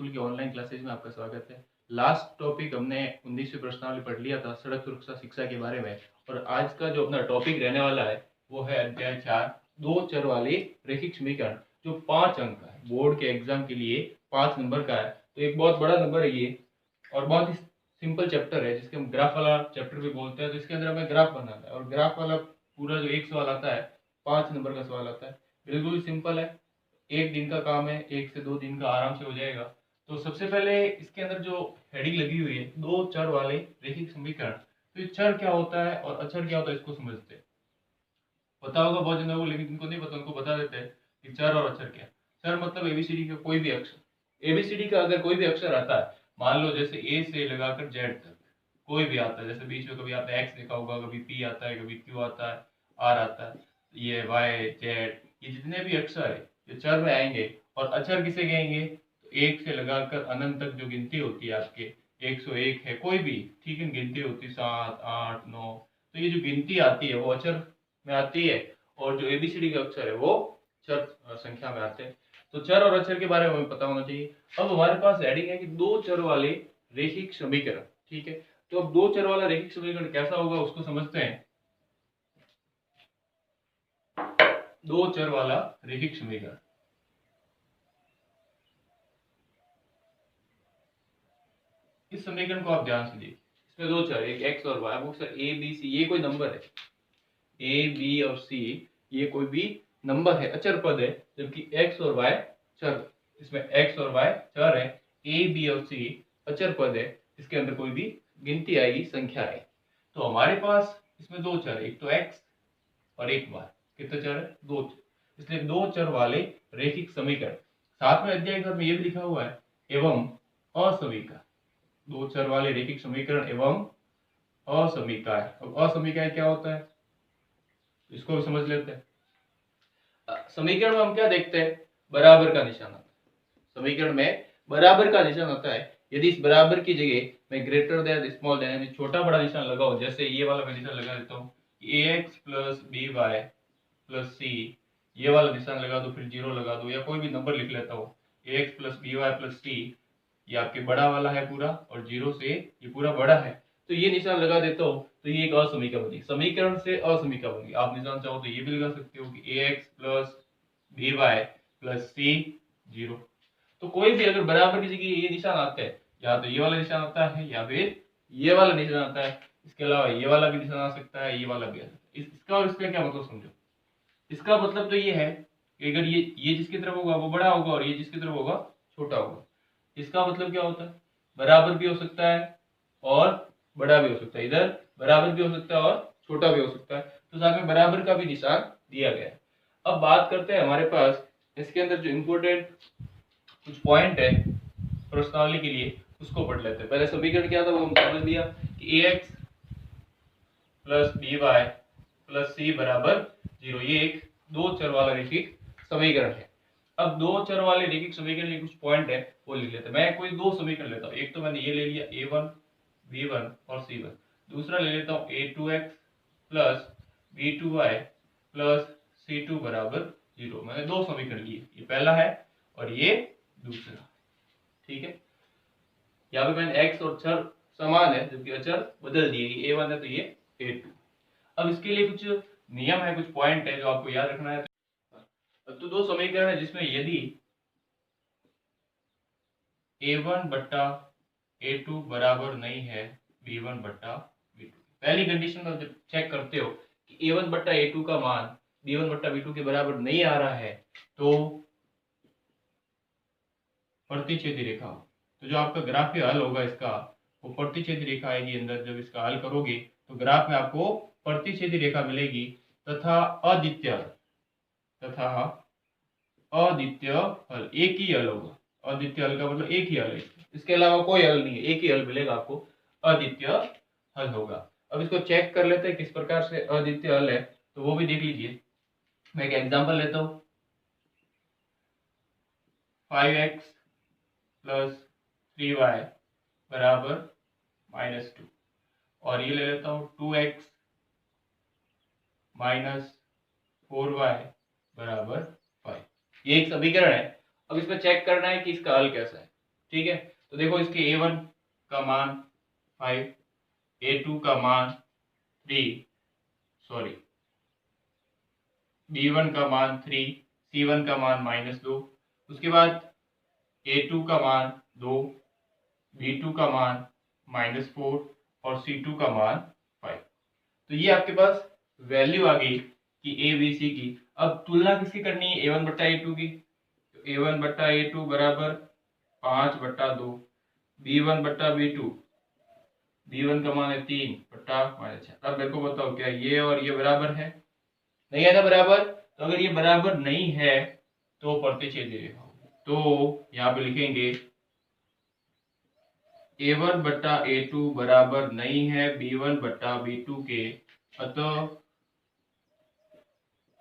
School की online classes में आपका स्वागत है। लास्ट टॉपिक हमने 19वीं प्रश्नावली पढ़ लिया था सड़क सुरक्षा शिक्षा के बारे में, और आज का जो अपना टॉपिक रहने वाला है वो है अध्याय 4 दो चर वाले रैखिक समीकरण, जो 5 अंक का है। बोर्ड के एग्जाम के लिए 5 नंबर का है, तो एक बहुत बड़ा नंबर है ये, और बहुत ही सिंपल चैप्टर है जिसके हम ग्राफ वाला चैप्टर भी बोलते हैं। तो इसके अंदर हमें ग्राफ बनाना है, और ग्राफ वाला पूरा जो एक सवाल आता है 5 नंबर का सवाल आता है, बिल्कुल सिंपल है। एक दिन का काम है, 1 से 2 दिन का आराम से हो जाएगा। तो सबसे पहले इसके अंदर जो हेडिंग लगी हुई है दो चर वाले रैखिक समीकरण, तो ये चर क्या होता है और अचर क्या होता है इसको समझते हैं। पता होगा बहुत जनों को, लेकिन जिनको नहीं पता उनको बता देते हैं कि चर और अचर क्या। चर मतलब एबीसीडी का कोई भी अक्षर। एबीसीडी का अगर कोई भी अक्षर आता है, मान लो जैसे ए से लगाकर जेड तक कोई भी आता है, जैसे बीच में कभी आपने एक्स लिखा होगा, कभी पी आता है, कभी क्यू आता है, आर आता है, ये वाई जेड, ये जितने भी अक्षर है ये चर में आएंगे। और अचर किसे कहेंगे, तो एक से लगाकर अनंत तक जो गिनती होती है आपके 101 है कोई भी, ठीक है, गिनती होती है 7 8 9, तो ये जो गिनती आती है वो अचर में आती है, और जो एबीसीडी के अक्षर है वो चर संख्या में आते हैं। तो चर और अचर के बारे में हमें पता होना चाहिए। अब हमारे पास हेडिंग है कि दो चर वाले रैखिक समीकरण, ठीक है। तो अब दो चर वाला रैखिक समीकरण कैसा होगा उसको समझते हैं। दो चर वाला रैखिक समीकरण, इस समीकरण को आप ध्यान से देखिए। इसमें दो चर, एक एक्स और वाई। अब सर ए बी सी ये कोई नंबर है, ए बी और सी ये कोई भी नंबर है, अचर पद है, जबकि एक्स और वाई चर। इसमें एक्स और वाई चर है, ए बी और सी अचर पद है, इसके अंदर कोई भी गिनती आएगी, संख्या है। तो हमारे पास इसमें दो चर है, एक तो एक्स और एक वाई। कितने चर है, दो चर, इसलिए दो चर वाले रैखिक समीकरण। साथ में अध्याय घर में यह भी लिखा हुआ है एवं असमीका, दो चर वाले रैखिक समीकरण एवं असमीकाय। अब असमीकाय क्या होता है इसको भी समझ लेते हैं। समीकरण में हम क्या देखते हैं, बराबर का निशान आता है। समीकरण में बराबर का निशान आता है। यदि इस बराबर की जगह मैं ग्रेटर देन स्मॉल देन यानी छोटा बड़ा निशान लगाऊं, जैसे ये वाला मैं निशान लगा देता हूँ ax plus B Y plus C, ये वाला निशान लगा दो, फिर जीरो लगा दो, या कोई भी नंबर लिख लेता हूँ ax plus B Y plus C, ये आपके बड़ा वाला है पूरा, और जीरो से ये पूरा बड़ा है, तो ये निशान लगा देता हूँ, तो ये एक असमीका बनी, समीकरण से असमीका बनी। आप निशान चाहो तो ये भी लगा सकते हो कि ax plus B Y plus C zero. तो कोई भी अगर बराबर की जगह ये निशान आता है, या तो ये वाला निशान आता है या फिर ये वाला निशान आता है, इसके अलावा ये वाला भी निशान आ सकता है, ये वाला भी आ सकता है। इसका और इसका क्या मतलब समझो। इसका मतलब तो ये है कि अगर ये जिसकी तरफ होगा वो बड़ा होगा, और ये जिसकी तरफ होगा छोटा होगा। इसका मतलब क्या होता है, बराबर भी हो सकता है और बड़ा भी हो सकता है, इधर बराबर भी हो सकता है और छोटा भी हो सकता है। तो साथ में बराबर का भी निशान दिया गया है। अब बात करते हैं हमारे पास इसके अंदर जो इंपोर्टेंट कुछ पॉइंट है प्रश्नावली के लिए, उसको पढ़ लेते हैं। पहले समीकरण क्या था वो हम समझ लिया कि ax plus B Y plus C बराबर जीरो, ये एक दो चर वाला रैखिक समीकरण है। अब दो चर वाले रैखिक समीकरण के कुछ पॉइंट है वो लिख लेते हैं। मैं कोई दो समीकरण लेता हूँ, एक तो मैंने ये ले लिया a1 b1 और c1, दूसरा ले लेता हूँ a2x plus b2y plus c2 बराबर जीरो। मैंने दो समीकरण लिए, ये पहला है और ये दूसरा, ठीक है। यहाँ पे मैंने x और चर समान है जबकि अचर बदल दिए, ये a1 है तो ये a2। अब इसके लिए कुछ नियम है, कुछ पॉइंट है जो आपको याद रखना है। तो दो समीकरण है जिसमें यदि a1 बट्टा a2 बराबर नहीं है b1 बट्टा b2, पहली कंडीशन में जब चेक करते हो कि a1 बट्टा a2 का मान b1 बट्टा b2 के बराबर नहीं आ रहा है, तो प्रतिच्छेदी रेखा, तो जो आपका ग्राफ हल होगा इसका वो प्रतिच्छेदी रेखा आएगी अंदर। जब इसका हल करोगे तो ग्राफ में आपको प्रतिच्छेदी रेखा मिलेगी तथा अद्वितीय, तथा अद्वितीय हल, एक ही हल होगा। अद्वितीय हल का मतलब एक ही हल है, इसके अलावा कोई हल नहीं है, एक ही हल मिलेगा आपको, अद्वितीय हल होगा। अब इसको चेक कर लेते हैं किस प्रकार से अद्वितीय हल है, तो वो भी देख लीजिए। मैं एक एग्जांपल लेता हूँ 5x प्लस 3y बराबर -2, और ये ले लेता हूँ 2x माइनस 4y बराबर 5। ये एक समीकरण है। अब इसमें चेक करना है कि इसका हल कैसा है। ठीक है, तो देखो इसके A1 का मान 5, A2 का मान 3, सॉरी B1 का मान 3, C1 का मान -2, उसके बाद A2 का मान 2, B2 का मान -4 और C2 का मान 5। तो ये आपके पास वैल्यू आ गई कि ए बी सी की। अब तुलना किसकी करनी है, A1 बट्टा A2 की। तो A1 बट्टा A2 बराबर 5/2, B1 बट्टा B2, B1 का मान है 3 बट्टा -6। अब मेरे को बताओ क्या ये और ये बराबर है, नहीं है ना बराबर। तो अगर ये बराबर नहीं है तो प्रतिच्छेदी रेखा होगी। तो यहाँ पे लिखेंगे A1 बट्टा A2 बराबर नहीं है B1 बट्टा B2 के, अतः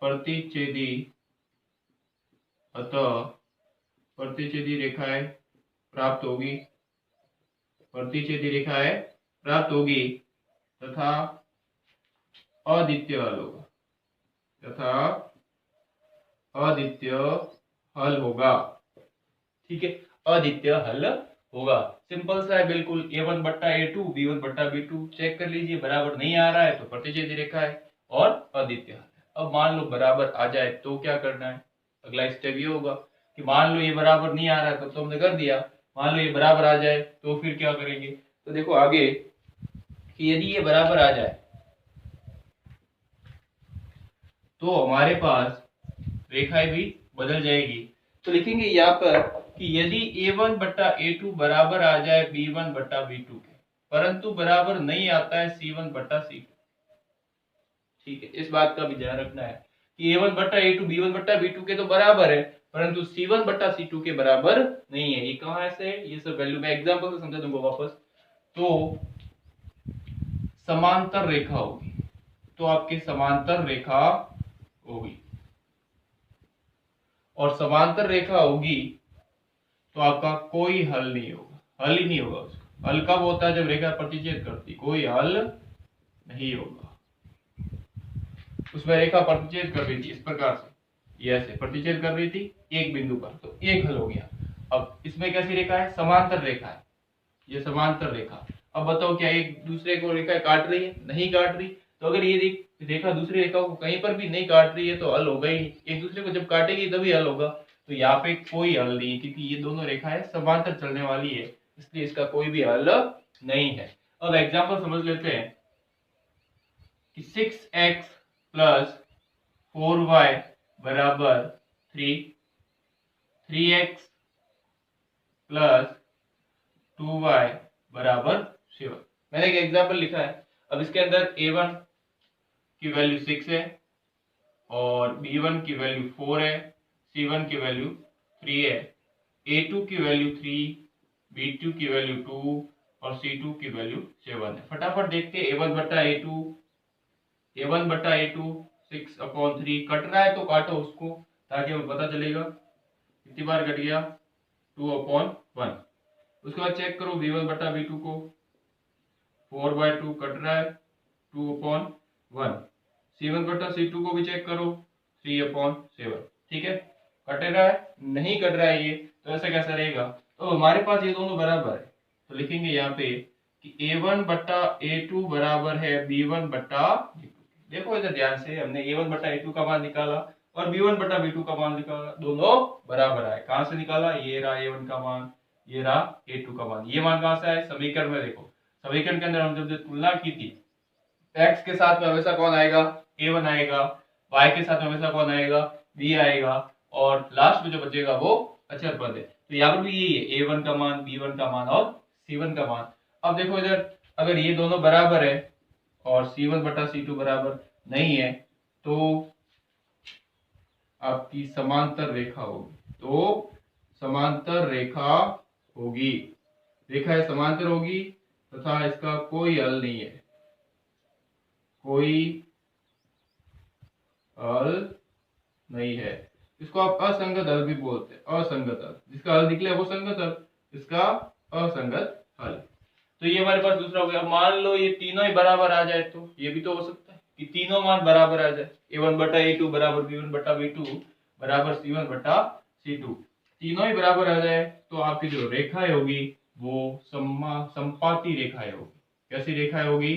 प्रतिच्छेदी रेखाएं प्राप्त होगी, प्रतिच्छेदी रेखाएं प्राप्त होगी तथा अद्वितीय हल होगा, हल होगा। ठीक है, अद्वितीय हल होगा। सिंपल सा है बिल्कुल। A1 बट्टा A2, B1 बट्टा B2 चेक कर लीजिए, बराबर नहीं आ रहा है तो प्रतिच्छेदी रेखा है और अद्वितीय हल। अब मान लो बराबर आ जाए तो क्या करना है, अगला स्टेप ये होगा कि मान लो ये बराबर नहीं आ रहा है तो हमने कर दिया, मान लो ये बराबर आ जाए तो फिर क्या करेंगे। तो देखो आगे कि यदि ये बराबर आ जाए तो हमारे पास रेखाएं भी बदल जाएगी। तो लिखेंगे यहाँ पर कि यदि A1 बट्टा A2 बराबर आ जाए B1 बट्टा B2 के, परंतु बराबर नहीं आता है C1 बट्टा C2। ठीक है, इस बात का भी ध्यान रखना है कि A1 बट्टा A2 B1 बट्टा B2 के तो बराबर है, परंतु C1 बट्टा C2 के बराबर नहीं है। ये कहाँ से है, ये सब वैल्यू मैं एग्जांपल से समझा दूंगा वापस। तो समांतर रेखा होगी, तो आपकी समांतर रेखा होगी, और समांतर रेखा होगी तो आपका कोई हल नहीं होगा, हल ही नहीं होगा उसका। हल कब होता है, जब रेखा प्रतिच्छेद करती, कोई हल नहीं होगा। उसमें रेखा प्रतिच्छेद कर रही थी इस प्रकार से, ये ऐसे प्रतिच्छेद कर रही थी एक बिंदु पर, तो एक हल हो गया। अब इसमें कैसी रेखा है, समांतर रेखा है, ये समांतर रेखा। अब बताओ क्या एक दूसरे को रेखा काट रही है, नहीं काट रही। तो अगर ये रेखा दूसरी रेखा को कहीं पर भी नहीं काट रही है तो हल होगा ही, एक दूसरे को जब काटेगी तभी हल होगा। तो यहाँ पे कोई हल नहीं है क्योंकि ये दोनों रेखाएं समांतर चलने वाली है, इसलिए इसका कोई भी हल नहीं है। अब एग्जांपल समझ लेते हैं कि 6x प्लस 4y बराबर 3, 3x प्लस 2y बराबर 7। मैंने एक एग्जांपल लिखा है। अब इसके अंदर A1 की वैल्यू 6 है और B1 की वैल्यू 4 है, C1 की वैल्यू 3 है, A2 की वैल्यू 3, B2 की वैल्यू 2 और C2 की वैल्यू 7 है। फटाफट देखते हैं A1 बट्टा A2, A1 बट्टा A2 6/3 कट रहा है तो काटो उसको ताकि हमें पता चलेगा कितनी बार कट गया, 2/1। उसके बाद चेक करो B1 बट्टा B2 को, 4/2 कट रहा है, 2/1। C1 बट्टा C2 को भी चेक करो, 3/7। ठीक है, कट रहा है, नहीं कट रहा है ये, तो ऐसा कैसा रहेगा। तो हमारे पास ये दोनों बराबर है, तो लिखेंगे यहाँ पे कि A1 बट्टा A2 बराबर है B1 बट्टा B2। देखो इधर ध्यान से, हमने A1 बट्टा A2 का मान निकाला और B1 बट्टा B2 का मान निकाला, दोनों बराबर आए। कहां से निकाला, ये रहा A1 का मान, ये रहा A2 का मान। ये मान कहां से आए, समीकरण में। देखो समीकरण के अंदर हम जब तुलना की थी, x के साथ में हमेशा कौन आएगा, A1 आएगा, y के साथ में हमेशा कौन आएगा, B आएगा, और लास्ट में जो बचेगा वो अचर पद है। तो यहाँ पर भी यही है, A1 का मान, B1 का मान और C1 का मान। अब देखो इधर अगर ये दोनों बराबर है और C1 बटा C2 बराबर नहीं है तो आपकी समांतर रेखा होगी, तो समांतर रेखा होगी, रेखा समांतर होगी तथा इसका कोई हल नहीं है, कोई हल नहीं है। इसको आप असंगत हल भी बोलते हैं, असंगत हल, जिसका हल निकले वो संगत हल, इसका असंगत हल। तो ये हमारे पास दूसरा हो गया। मान लो ये तीनों ही बराबर आ जाए तो ये भी तो हो सकता है कि तीनों मान बराबर आ जाए, A1 बटा A2 बराबर B1 बटा B2 बराबर C1 बटा C2। तीनों ही बराबर आ जाए तो आपकी जो रेखाएं होगी वो संपाती रेखाएं होगी। कैसी रेखाएं होगी?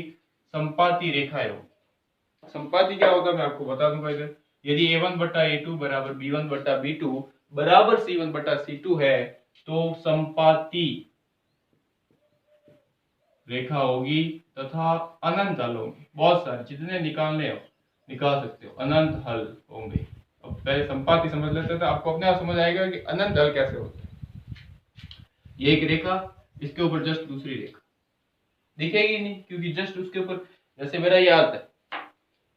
संपाती रेखाएं होगी। संपाती क्या होता है मैं आपको बता दूंगा इधर। यदि a1 बट्टा a2 बराबर b1 बट्टा b2 बराबर c1 बट्टा c2 है तो संपाती रेखा होगी तथा अनंत हल होंगे। बहुत सारे जितने निकालने हो निकाल सकते हो, अनंत हल होंगे। अब पहले संपाती समझ लेते हैं तो आपको अपने आप समझ आएगा कि अनंत हल कैसे होता है। ये एक रेखा, इसके ऊपर जस्ट दूसरी रेखा दिखेगी नहीं क्योंकि जस्ट उसके ऊपर, जैसे मेरा ये हाथ है,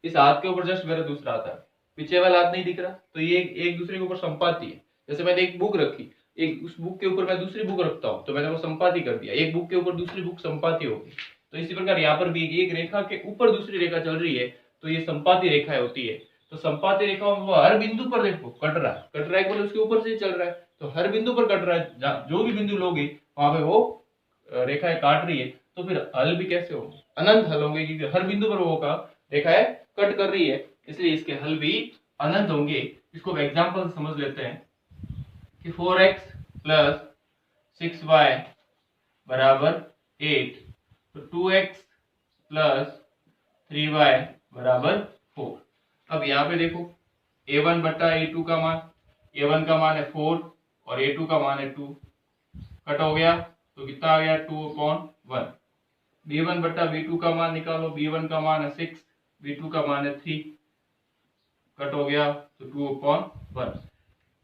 इस हाथ के ऊपर जस्ट मेरा दूसरा हाथ है, पीछे वाला हाथ नहीं दिख रहा, तो ये एक दूसरे के ऊपर संपाती है। जैसे मैंने एक बुक रखी, एक उस बुक के ऊपर मैं दूसरी बुक रखता हूँ तो मैंने वो संपाती कर दिया, एक बुक के ऊपर दूसरी बुक संपाती होगी। तो इसी प्रकार यहाँ पर भी एक रेखा के ऊपर दूसरी रेखा चल रही है तो ये संपाती रेखाएं होती है। तो संपाती रेखाओं में वो हर बिंदु पर देखो कट रहा है उसके ऊपर से चल रहा है, तो हर बिंदु पर कट रहा है, जो भी बिंदु लोगे वहां पे वो रेखाएं काट रही है। तो फिर हल भी कैसे होंगे? अनंत हल होंगे क्योंकि हर बिंदु पर वो का रेखाएं कट कर रही है, इसलिए इसके हल भी अनंत होंगे। इसको एग्जांपल से समझ लेते हैं कि 4x प्लस 6y बराबर 8, तो 2x प्लस 3y बराबर 4। अब यहाँ पे देखो a1 बट्टा a2 का मान, a1 का मान है 4 और a2 का मान है 2, कट हो गया तो कितना आ गया 2/1। b1 बट्टा b2 का मान निकालो, b1 का मान है 6, b2 का मान है 3, कट हो गया तो 2/1।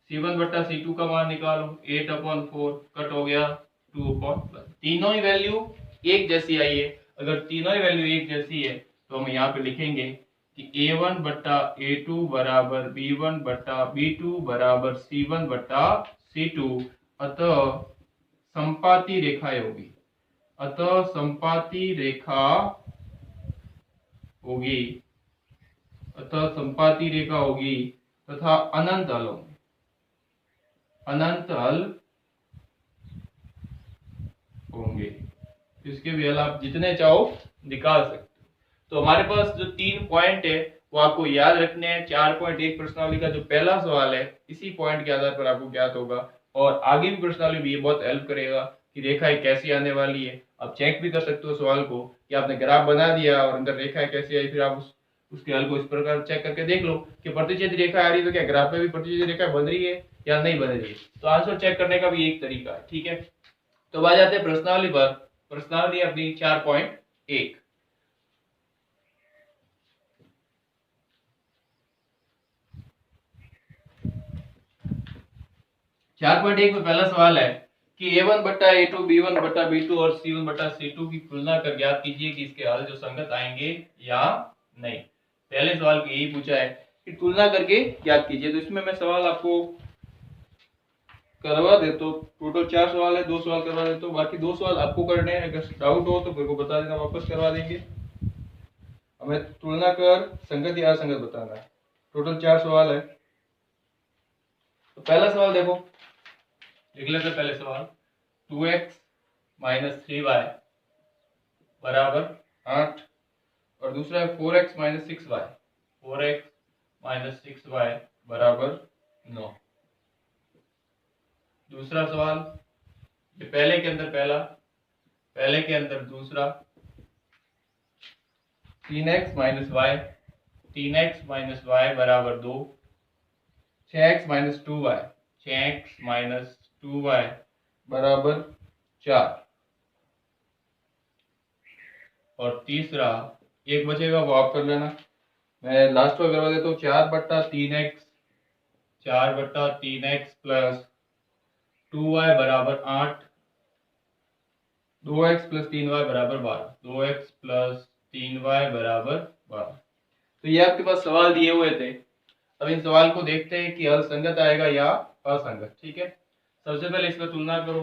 c1 बट्टा c2 का मान निकालो, 8/4, कट हो गया 2/1। तीनों ही वैल्यू एक जैसी आई है। अगर तीनों ही वैल्यू एक जैसी है तो हम यहाँ पे लिखेंगे कि a1 बट्टा a2 बराबर b1 बट्टा b2 बराबर c1 बट्टा c2, अतः संपाती रेखाएं होगी, अतः संपाती रेखा होगी, अतः संपाती रेखा होगी तथा अनंत हल होंगे, अनंत हल होंगे। इसके भी हल आप जितने चाहो निकाल सकते हो। तो हमारे पास जो 3 पॉइंट है वो आपको याद रखने हैं। 4.1 प्रश्नावली का जो पहला सवाल है इसी पॉइंट के आधार पर आपको ज्ञात होगा, और आगे भी प्रश्नावली भी ये बहुत हेल्प करेगा कि रेखाएं कैसी आने वाली है। आप चेक भी कर सकते हो सवाल को कि आपने ग्राफ बना दिया और अंदर रेखाएं कैसी आई, फिर आप उसके हल को इस प्रकार चेक करके देख लो कि प्रतिच्छेद रेखा आ रही है तो क्या ग्राफ में भी प्रतिच्छेद रेखा बन रही है या नहीं बन रही है। तो आंसर चेक करने का भी एक तरीका है, ठीक है। तो आ जाते हैं प्रश्नावली पर। प्रश्नावली अपनी 4.1। 4.1 में पहला सवाल है कि a1 बट्टा a2 b1 बट्टा b2 और c1 बट्टा c2 की तुलना कर ज्ञात कीजिए कि इसके हल जो संगत आएंगे या नहीं। पहले सवाल को यही पूछा है कि तुलना करके ज्ञात कीजिए। तो इसमें मैं सवाल आपको करवा देता हूँ। टोटल 4 सवाल है, 2 सवाल करवा देता हूँ, बाकी 2 सवाल आपको करने हैं। अगर डाउट हो तो मेरे को बता देना, वापस करवा देंगे। हमें तुलना कर संगत या असंगत बताना है। टोटल 4 सवाल है। तो पहला सवाल देखो, लिख लेते पहले सवाल। 2x माइनस 3y बराबर 8 और दूसरा है 4x minus 6y, 4x minus 6y बराबर 9। दूसरा सवाल, ये पहले के अंदर पहला, पहले के अंदर दूसरा। 3x minus y, 3x minus y बराबर 2। 6x minus 2y, 6x minus 2y बराबर 4। और तीसरा एक बचेगा वो आप कर लेना, मैं लास्ट में करवा देता हूँ। 4/3x, 4/3x प्लस 2y बराबर 8, 2x प्लस 3y बराबर 12, 2x प्लस 3y बराबर 12। तो ये आपके पास सवाल दिए हुए थे। अब इन सवाल को देखते हैं कि हल संगत आएगा या असंगत, ठीक है। सबसे पहले इसमें तुलना करो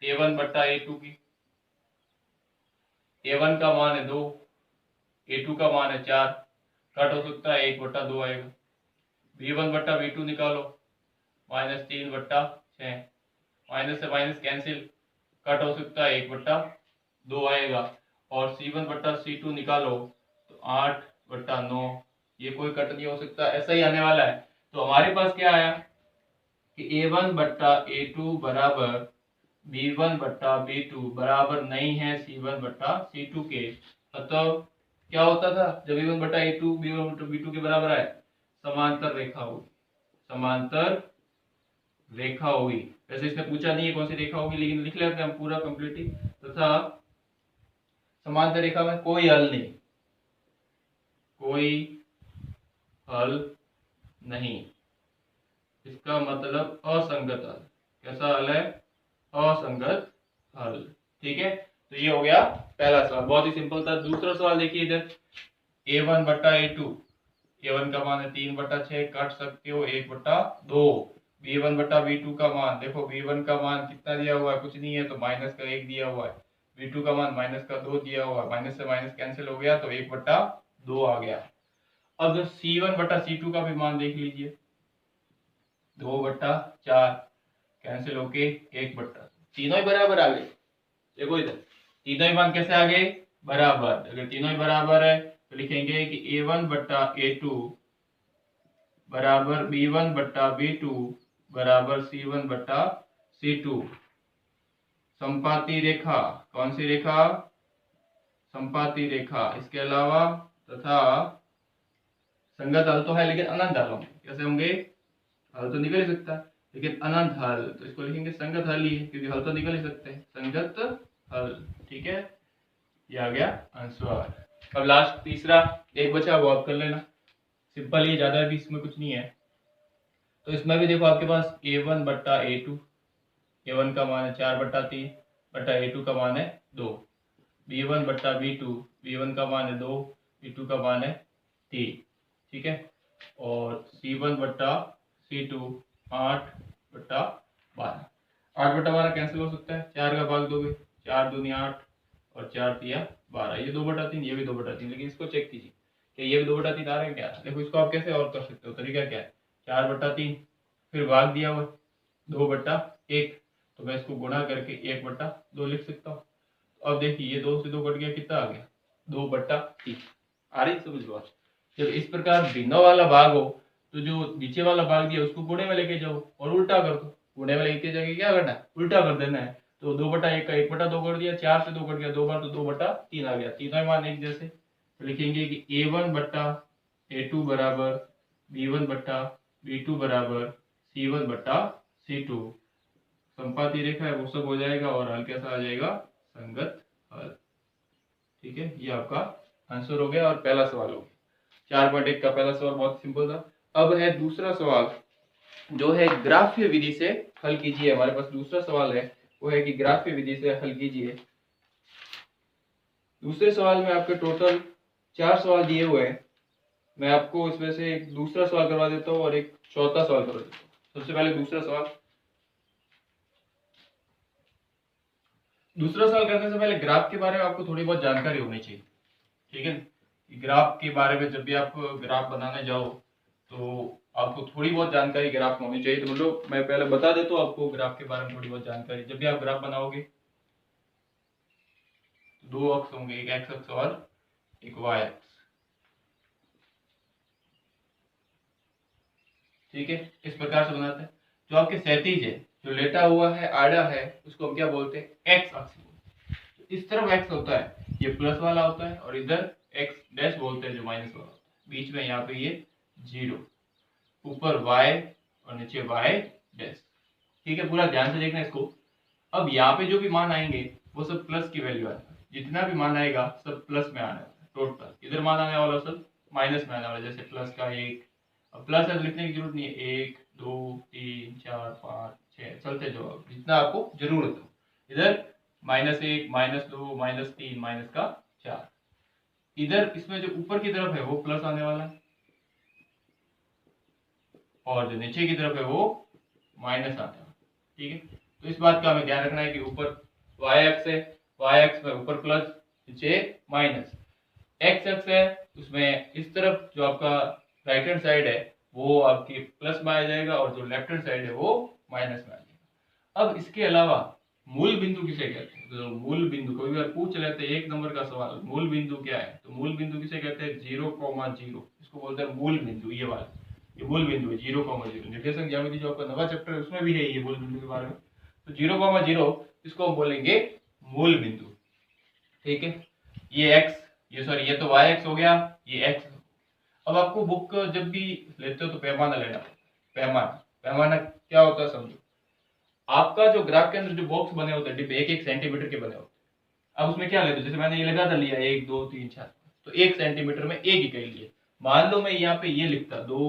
a1 बट्टा a2 की। a1 का मान है 2, a2 का मान है 4, कट हो सकता है 1/2 आएगा। b1 बट्टा b2 निकालो, -3/6, माइनस से माइनस कैंसिल, कट हो सकता है 1/2 आएगा। और c1 बट्टा c2 निकालो तो 8/9, ये कोई कट नहीं हो सकता, ऐसा ही आने वाला है। तो हमारे पास क्या आया कि a1 बट्टा a2 बराबर b1 बट्टा b2 बराबर नहीं है c1 बट्टा c2 के, अतः क्या होता था जब a1 बट्टा a2 b1 बट्टा b2 के बराबर आए, समांतर रेखा होगी, समांतर रेखा होगी। वैसे इसने पूछा नहीं है कौन सी रेखा होगी, लेकिन लिख लेते हैं हम पूरा कंप्लीट ही। तथा समांतर रेखा में कोई हल नहीं, कोई हल नहीं, इसका मतलब असंगत हल। कैसा हल है? असंगत हल। ठीक है, तो ये हो गया पहला सवाल, बहुत ही सिंपल था। दूसरा सवाल देखिए इधर, a1 बट्टा a2, a1 का मान है 3 बट्टा 6, काट सकते हो 1 बट्टा 2। b1 बट्टा b2 का मान, देखो b1 का मान कितना दिया हुआ है, कुछ नहीं है, तो माइनस का 1 दिया हुआ है। b2 का मान माइनस का 2 दिया हुआ है, माइनस से माइनस कैंसिल हो गया, तो 1 बट्टा 2 आ गया। अब c1 बट्टा c2 का भी मान देख लीजिए, 2 बट्टा 4 कैंसिल होके 1 बट्टा, तीनों ही बराबर आ गए। देखो इधर तीनों ही मान कैसे आ गए? बराबर। अगर तीनों ही बराबर है तो लिखेंगे कि a1 बट्टा a2 बराबर b1 बट्टा b2 बराबर c1 बट्टा c2। संपाती रेखा, कौन सी रेखा? संपाती रेखा। इसके अलावा तथा संगत हल तो है, लेकिन अनंत हल होंगे। कैसे होंगे? हल तो निकल ही सकता है, लेकिन अनंत हल, तो इसको लिखेंगे संगत हल ही है, क्योंकि हल तो निकल ही सकते हैं, संगत हल। ठीक है, ये आ गया आंसर। अब लास्ट तीसरा एक बचा, वो आप कर लेना, सिंपल ही, ज्यादा भी इसमें कुछ नहीं है। तो इसमें भी देखो आपके पास a1 बट्टा a2, a1 का मान है 4 बट्टा 3 बट्टा a2 का मान है 2, b1 बट्टा b2, b1 का मान है 2, b2 का मान है 3। ठीक है, और c1 बट्टा c2 8 बट्टा 12। 8 बट्टा 12 कैंसिल हो सकता है, 4 का भाग दोगे, 4 दूनी 8 और 4 तिया 12, ये 2 बटा 3, ये भी 2 बटा 3। लेकिन इसको चेक कीजिए कि ये भी 2 बटा 3 आ रहा है क्या? देखो इसको आप कैसे और कर सकते हो, तरीका क्या है? 4 बटा 3 फिर भाग दिया हुआ 2 बटा 1, तो मैं इसको गुणा करके 1 बटा 2 लिख सकता हूँ। अब देखिए ये 2 से 2 कट गया, कितना आ गया? 2 बटा 3। आ रही समझ बात? जब इस प्रकार भिन्नों वाला भाग हो तो जो नीचे वाला भाग दिया उसको गुणे में लेके जाओ और उल्टा कर दो। गुणे में लेके जाके क्या करना है? उल्टा कर देना है। तो 2 बटा 1 का 1 बटा 2 कर दिया, 4 से 2 कट गया 2 बार, तो 2 बटा 3 आ गया। तीनों ही मान एक जैसे, तो लिखेंगे कि a1 बट्टा a2 बराबर b1 बट्टा b2 बराबर c1 बट्टा c2। संपाती रेखा है वो सब हो जाएगा, और हल कैसा आ जाएगा? संगत हल। ठीक है, ये आपका आंसर हो गया और पहला सवाल हो गया। 4.1 का पहला सवाल बहुत सिंपल था। अब है दूसरा सवाल, जो है ग्राफ्य विधि से हल कीजिए। हमारे पास दूसरा सवाल है, वो है कि ग्राफ्य विधि से हल कीजिए। दूसरे सवाल में आपके टोटल 4 सवाल दिए हुए हैं। मैं आपको इसमें से एक दूसरा सवाल करवा देता हूँ और एक चौथा सवाल करवा देता हूँ। सबसे पहले दूसरा सवाल। दूसरा सवाल करने से पहले ग्राफ के बारे में आपको थोड़ी बहुत जानकारी होनी चाहिए। ठीक है, ग्राफ के बारे में जब भी आप ग्राफ बनाने जाओ तो आपको थोड़ी बहुत जानकारी ग्राफ में होनी चाहिए। तो मतलब मैं पहले बता देता हूँ आपको ग्राफ के बारे में थोड़ी बहुत जानकारी। जब भी आप ग्राफ बनाओगे तो 2 अक्ष होंगे, एक एक्स अक्ष और एक वाई अक्ष। ठीक है, इस प्रकार से बनाते हैं। जो आपके क्षैतिज है, जो लेटा हुआ है, आड़ा है, उसको हम क्या बोलते हैं? एक्स अक्ष बोलते हैं। इस तरफ एक्स होता है, ये प्लस वाला होता है, और इधर एक्स डैश बोलते हैं जो माइनस वाला होता है। बीच में यहाँ पे ये 0, ऊपर y और नीचे y डैश। ठीक है, पूरा ध्यान से देखना इसको। अब यहाँ पे जो भी मान आएंगे वो सब प्लस की वैल्यू आएगा, जितना भी मान आएगा सब प्लस में आने वाला है टोटल। इधर मान आने वाला सब माइनस में आने वाला है, जैसे प्लस का 1। अब प्लस है तो लिखने की जरूरत नहीं है, 1 2 3 4 5 6 चलते जाओ जितना आपको जरूरत हो। इधर -1 -2 -3 माइनस का 4। इधर इसमें जो ऊपर की तरफ है वो प्लस आने वाला है, और जो नीचे की तरफ है वो माइनस आने वाला। ठीक है, तो इस बात का हमें ध्यान रखना है कि ऊपर y एक्स है, y एक्स में ऊपर प्लस नीचे माइनस। x एक्स है उसमें इस तरफ जो आपका राइट हैंड साइड है वो आपकी प्लस में आ जाएगा, और जो लेफ्ट हैंड साइड है वो माइनस में आ जाएगा। अब इसके अलावा मूल बिंदु किसे कहते हैं? तो मूल बिंदु कोई बार पूछ लेते हैं 1 नंबर का सवाल, मूल बिंदु क्या है? तो मूल बिंदु किसे कहते हैं? 0,0, इसको बोलते हैं मूल बिंदु, ये वाला। ये मूल बिंदु है 0,0। निर्देशांक ज्यामिति जो आपका नवा चैप्टर है उसमें भी है ये मूल बिंदु के बारे में। तो 0,0 इसको हम बोलेंगे मूल बिंदु। ठीक है, ये x, ये सॉरी ये तो yx हो गया, ये x। अब आपको बुक जब भी लेते हो तो पैमाना लेना पड़ता है। पैमाना क्या होता है समझो। आपका जो ग्राफ के अंदर जो बॉक्स बने होते हैं डिब्बे 1-1 सेंटीमीटर के बने होते हैं। अब उसमें क्या लेते हो, जैसे मैंने ये लगा था लिया 1 2 3 4, तो 1 सेंटीमीटर में 1 इकाई लिए। मान लो मैं यहाँ पे ये लिखता 2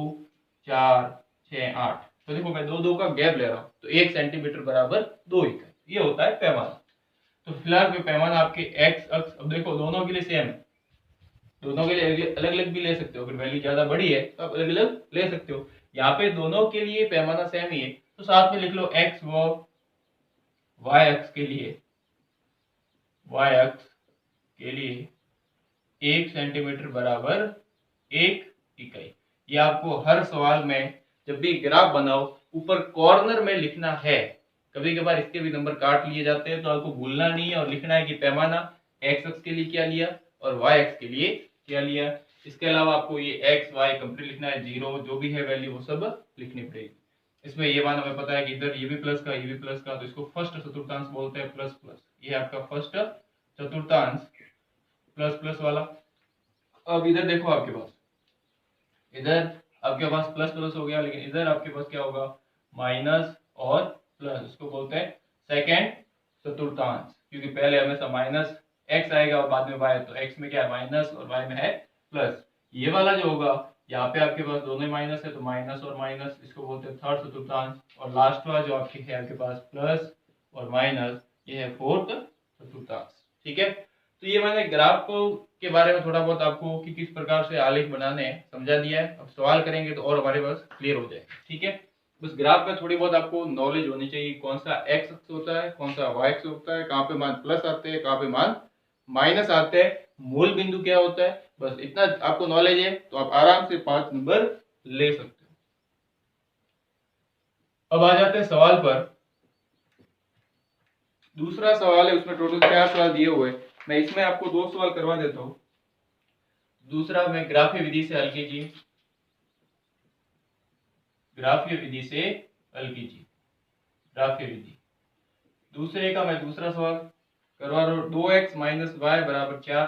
4 6 8, तो देखो मैं 2 2 का गैप ले रहा हूँ, तो 1 सेंटीमीटर बराबर 2 इकाई, ये होता है पैमाना। तो फिलहाल पैमाना आपके एक्स अक्ष, अब देखो दोनों के लिए सेम है, दोनों के लिए अलग अलग भी ले सकते हो। अगर वैल्यू ज्यादा बड़ी है तो आप अलग अलग ले सकते हो। यहाँ पे दोनों के लिए पैमाना सेम ही है, तो साथ में लिख लो एक्स व वाई अक्ष के लिए, वाई अक्ष के लिए 1 सेंटीमीटर बराबर 1 इकाई। ये आपको हर सवाल में जब भी ग्राफ बनाओ ऊपर कॉर्नर में लिखना है। कभी कभार इसके भी नंबर काट लिए जाते हैं, तो आपको भूलना नहीं है और लिखना है कि पैमाना एक्स अक्ष के लिए क्या लिया और वाई अक्ष के लिए क्या लिया। इसके अलावा आपको ये एक्स वाई कंप्लीट लिखना है, जीरो जो भी है वैल्यू वो सब लिखनी पड़ेगी। इसमें ये मान हमें पता है कि इधर ये भी प्लस का, ये भी प्लस का, तो इसको फर्स्ट चतुर्थांश बोलते हैं प्लस प्लस। ये आपका फर्स्ट चतुर्थांश प्लस प्लस वाला। अब इधर देखो आपके पास, इधर आपके पास प्लस प्लस हो गया, लेकिन इधर आपके पास क्या होगा माइनस और प्लस, इसको बोलते हैं सेकेंड चतुर्थांश, क्योंकि पहले हमेशा माइनस एक्स आएगा और बाद में वाई, तो एक्स में क्या है माइनस और वाई में है प्लस। ये वाला जो होगा यहाँ पे आपके पास दोनों माइनस है, तो माइनस और माइनस, इसको बोलते हैं थर्ड चतुर्थांश। और लास्ट वाला जो आपके है आपके पास प्लस और माइनस, ये है फोर्थ चतुर्थांश। ठीक है, तो ये मैंने ग्राफ के बारे में थोड़ा बहुत आपको कि किस प्रकार से आलेख बनाने हैं समझा दिया है। अब सवाल करेंगे तो और हमारे पास क्लियर हो जाएगा। ठीक है, बस ग्राफ में थोड़ी बहुत आपको नॉलेज होनी चाहिए, कौन सा एक्स अक्ष होता है, कौन सा वाई अक्ष होता है, कहाँ पे मान प्लस आते हैं, कहाँ पे मान माइनस आते हैं, मूल बिंदु क्या होता है, बस इतना आपको नॉलेज है तो आप आराम से 5 नंबर ले सकते हो। अब आ जाते हैं सवाल पर। दूसरा सवाल है, उसमें टोटल 4 सवाल दिए हुए, मैं इसमें आपको 2 सवाल करवा देता हूं। दूसरा मैं ग्राफीय विधि से हल कीजिए, ग्राफीय विधि से हल कीजिए, ग्राफीय विधि। दूसरे का मैं दूसरा सवाल करवा रहा हूं, 2x माइनस वाई बराबर 4।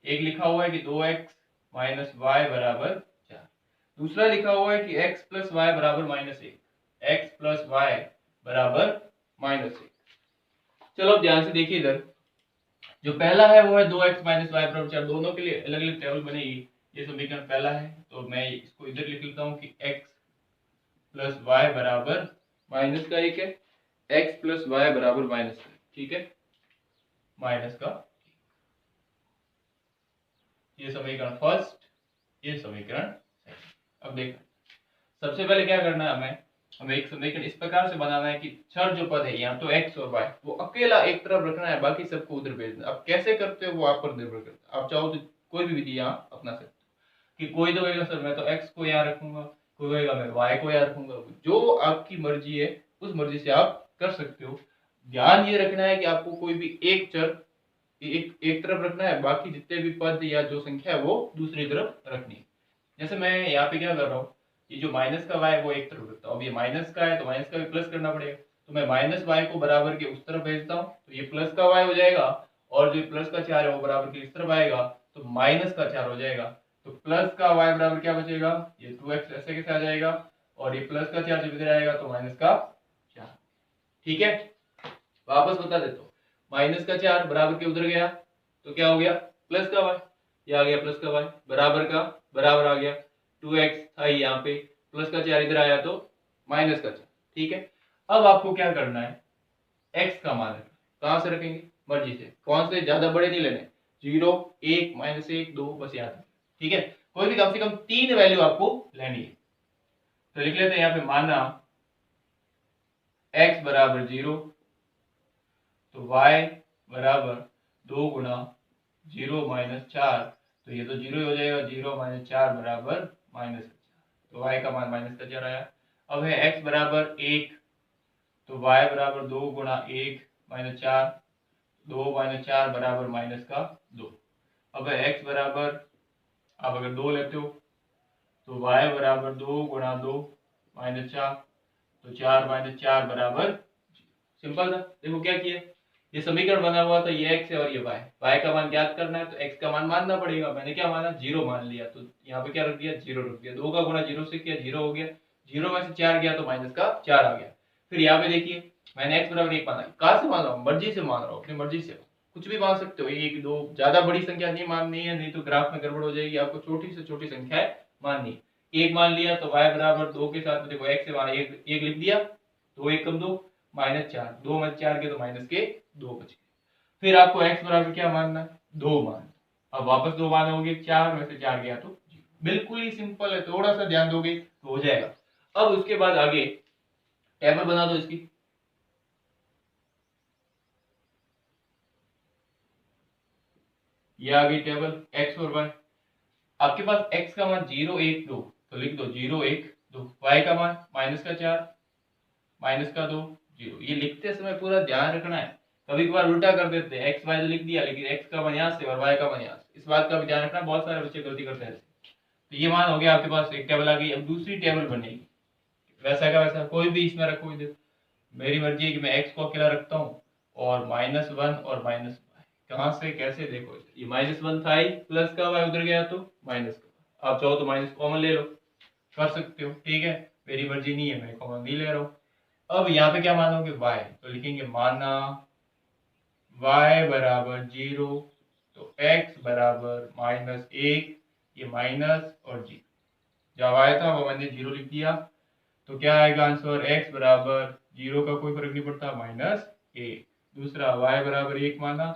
एक लिखा हुआ है कि 2x माइनस वाई बराबर 4, दूसरा लिखा हुआ है कि x प्लस वाई बराबर -1, x प्लस वाई बराबर -1। चलो अब ध्यान से देखिए, इधर जो पहला है वो है 2x माइनस वाई बराबर 4, दोनों के लिए अलग अलग टेबल बनेगी। ये समीकरण पहला है, तो मैं इसको इधर लिख लेता हूँ कि x प्लस वाई बराबर माइनस का 1 है, x प्लस वाई बराबर -1। ठीक है, माइनस का, ये समीकरण फर्स्ट, ये समीकरण सेकंड। अब देखो सबसे पहले क्या करना है, हमें एक समीकरण इस प्रकार से बनाना है कि चर जो पद है यहाँ तो x और y वो अकेला एक तरफ रखना है, बाकी सबको उधर भेजना। अब कैसे करते हो वो आप पर निर्भर करता है, आप चाहो तो कोई भी विधि यहाँ अपना सकते हो। कि कोई तो कहेगा सर मैं तो x को यहाँ रखूंगा, कोई कहेगा मैं y को यहाँ रखूंगा, जो आपकी मर्जी है उस मर्जी से आप कर सकते हो। ध्यान ये रखना है कि आपको कोई भी एक चर एक तरफ रखना है, बाकी जितने भी पद या जो संख्या है वो दूसरी तरफ रखनी है। जैसे मैं यहाँ पे क्या कर रहा हूँ, ये जो माइनस का y है वो एक तरफ रखता हूँ। अब ये माइनस का है तो माइनस का भी प्लस करना पड़ेगा, तो मैं माइनस y को बराबर के उस तरफ भेजता हूँ, तो ये प्लस का y हो जाएगा, और जो प्लस का 4 है वो बराबर के इस तरफ आएगा तो माइनस का 4 हो जाएगा। तो प्लस का y बराबर क्या बचेगा, ये 2x ऐसे कैसे आ जाएगा, और ये प्लस का 4 जब इधर आएगा तो माइनस का 4। ठीक है, वापस बता देता हूँ, माइनस का 4 बराबर के उधर गया तो क्या हो गया प्लस का y, ये आ गया प्लस का y, बराबर का बराबर आ गया, 2x था यहाँ पे, प्लस का 4 इधर आया तो माइनस का 4। ठीक है, अब आपको क्या करना है, x का मान रखना। कहां से रखेंगे, मर्जी से, कौन से ज्यादा बड़े नहीं लेने, 0 1 -1 2 बस याद है। ठीक है, कोई भी कम से कम 3 वैल्यू आपको लेनी है। तो लिख लेते हैं यहाँ पे, माना x बराबर 0, तो y बराबर 2 गुना 0 माइनस 4, तो ये तो 0 हो जाएगा, 0 माइनस 4 बराबर -4, तो y का मान माइनस का 4 आया। अब है x बराबर 1, तो y बराबर 2 गुना 1 माइनस 4, 2 माइनस 4 बराबर माइनस का 2। अब है x बराबर, आप अगर 2 लेते हो तो y बराबर 2 गुणा 2 माइनस 4, तो 4 माइनस 4 बराबर, सिंपल था। देखो क्या किया, ये समीकरण बना हुआ था, ये x है और ये y का मान ज्ञात करना है, तो x का मान मानना पड़ेगा। मैंने क्या माना, 0 मान लिया, तो यहाँ पे क्या रख दिया, 0 रख दिया। 2 का गुणा 0 से किया, 0 हो गया, 0 में से 4 गया तो माइनस का 4 आ गया। फिर यहाँ पे देखिए मैंने x बराबर 1 माना, कहाँ से मान रहा हूँ, मर्जी से मान रहा हूँ, अपनी मर्जी से कुछ भी मान सकते हो, 1 2, ज्यादा बड़ी संख्या नहीं माननी है, नहीं तो ग्राफ में गड़बड़ हो जाएगी। आपको छोटी से छोटी संख्या माननी है। 1 मान लिया तो y बराबर 2 के साथ में देखो x से माना 1 लिख दिया, तो 1 कम 2 माइनस 4, 2 में 4 के तो माइनस के 2 बच गए। फिर आपको x बराबर क्या मानना, 2 मान, अब वापस 2 मानोगे, 4 में से 4 गया तो 0। बिल्कुल ही सिंपल है, थोड़ा सा ध्यान दोगे तो हो जाएगा। अब उसके बाद आगे टेबल बना दो इसकी। ये आ गई टेबल x और y। आपके पास x का मान 0 1 2, तो लिख दो 0 1 2। y का मान माइनस का 4 माइनस का 2 0। ये लिखते समय पूरा ध्यान रखना है, कभी कभार उल्टा कर देते हैं, x y तो लिख दिया लेकिन x का मान यहाँ से और y का मान यहाँ से। इस बात का भी ध्यान रखना, बहुत सारे बच्चे गलती करते हैं। तो ये मान हो गया आपके पास, एक टेबल आ गई। अब दूसरी टेबल बनेगी, वैसा का वैसा कोई भी इसमें रखो। इधर मेरी मर्जी है कि मैं x को अकेला रखता हूँ और -1 और माइनस, कहां से कैसे, देखो ये -1 था ही, प्लस का y उधर गया तो माइनस का, आप चाहो तो माइनस कॉमन ले लो, कर सकते हो, ठीक है, मेरी मर्जी नहीं है, मैं कॉमन नहीं ले रहा हूँ। अब यहाँ पे क्या मानोगे, y, तो लिखेंगे माना y बराबर 0, तो x बराबर -1, ये माइनस और 0, जहाँ y था वो मैंने 0 लिख दिया, तो क्या आएगा आंसर, x बराबर 0 का कोई फर्क नहीं पड़ता, -1। दूसरा y बराबर 1 माना,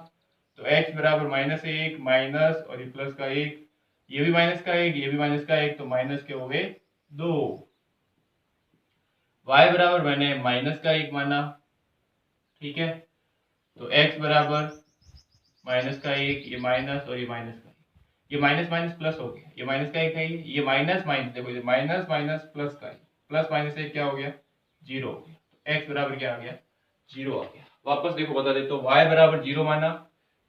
तो x बराबर -1 माइनस और ये प्लस का 1, ये भी माइनस का 1, ये भी माइनस का 1, तो माइनस के हो गए 2। y बराबर मैंने माइनस का 1 माना, ठीक है, तो x बराबर माइनस का 1, ये माइनस और ये माइनस का 1, ये माइनस माइनस प्लस हो गया, ये माइनस का 1 है, ये माइनस माइनस, देखो ये माइनस माइनस प्लस का 1, प्लस माइनस 1 क्या हो गया, 0 हो गया, तो x बराबर क्या आ गया, 0 आ गया। वापस देखो बता देता हूँ, y बराबर 0 माना,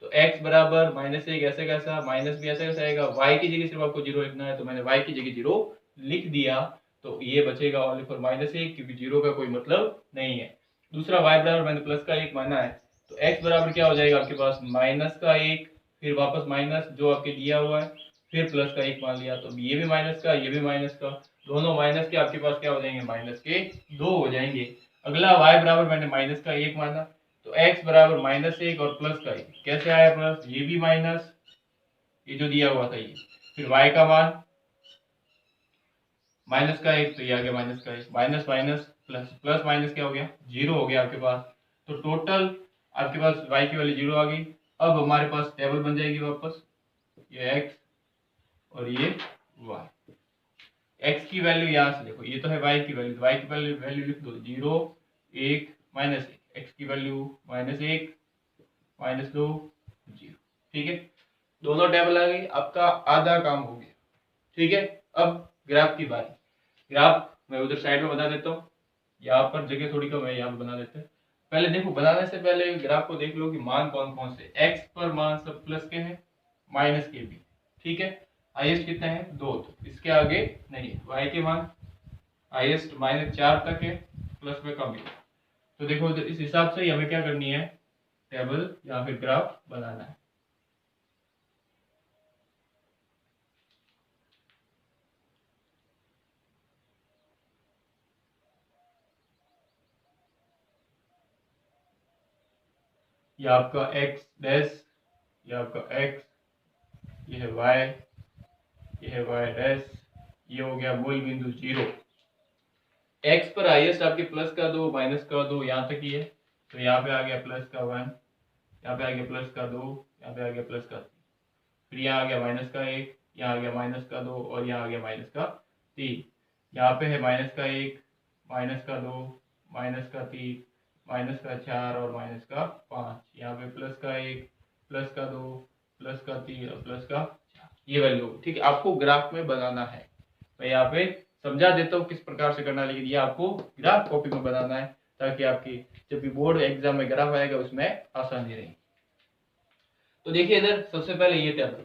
तो x बराबर -1 ऐसे कैसा, माइनस भी ऐसे कैसा आएगा, y की जगह सिर्फ आपको 0 लिखना है, तो मैंने y की जगह 0 लिख दिया, तो ये बचेगा ओनली फॉर -1, क्योंकि 0 का कोई मतलब नहीं है। दूसरा y बराबर मैंने प्लस का 1 माना है, तो x बराबर क्या हो जाएगा आपके पास, माइनस का 1, फिर वापस माइनस जो आपके दिया हुआ है, फिर प्लस का 1 मान लिया, तो ये भी माइनस का, ये भी माइनस का, दोनों माइनस के आपके पास क्या हो जाएंगे, माइनस के 2 हो जाएंगे। अगला y बराबर मैंने माइनस का 1 माना, तो x बराबर -1 और प्लस का 1, कैसे आया प्लस, ये भी माइनस, ये जो दिया हुआ था ये, फिर y का मान माइनस का 1, तो ये आ गया माइनस का 1, minus minus plus, plus minus क्या हो गया, 0 हो गया आपके पास। तो टोटल आपके पास y की वैल्यू 0 आ गई। अब हमारे पास टेबल बन जाएगी वापस, ये x और ये y। x की वैल्यू यहाँ से देखो, ये तो है y की वैल्यू, तो y की वैल्यू लिख दो 0 1 -1, x की वैल्यू -1 -2 0, ठीक है, दोनों टेबल आ गई, आपका आधा काम हो गया, ठीक है। अब ग्राफ की बारी, ग्राफ मैं उधर साइड में बना देता हूँ, यहाँ पर जगह थोड़ी कम है, यहाँ पे बना देते हैं। पहले देखो, बनाने से पहले ग्राफ को देख लो कि मान कौन कौन से, x पर मान सब प्लस के हैं, माइनस के भी, ठीक है। हाईएस्ट कितने हैं, 2, तो इसके आगे नहीं है। y के मान हाईएस्ट -4 तक है, प्लस में कम है। तो देखो इस हिसाब से हमें क्या करनी है, टेबल या फिर ग्राफ बनाना है। ये आपका x डैश, ये आपका x, ये है y, ये है y डैश, ये हो गया मूल बिंदु 0। x पर हाईएस्ट आपके प्लस का 2 माइनस का 2 यहाँ तक ही है, तो यहाँ पे आ गया प्लस का 1, यहाँ पे आ गया प्लस का 2, यहाँ पे आ गया प्लस का 3, फिर यहाँ आ गया माइनस का 1, यहाँ आ गया माइनस का 2 और यहाँ आ गया माइनस का 3। यहाँ पे है माइनस का 1, माइनस का 2, माइनस का 3, माइनस का 4 और माइनस का 5। यहाँ पे प्लस का 1, प्लस का 2, प्लस का 3 और प्लस का 4, ये वैल्यू, ठीक है, आपको ग्राफ में बनाना है। मैं यहाँ पे समझा देता हूँ किस प्रकार से करना है, लेकिन ये आपको ग्राफ कॉपी में बनाना है, ताकि आपकी जब भी बोर्ड एग्जाम में ग्राफ आएगा उसमें आसानी रहेगी। तो देखिए इधर सबसे पहले ये टेबल,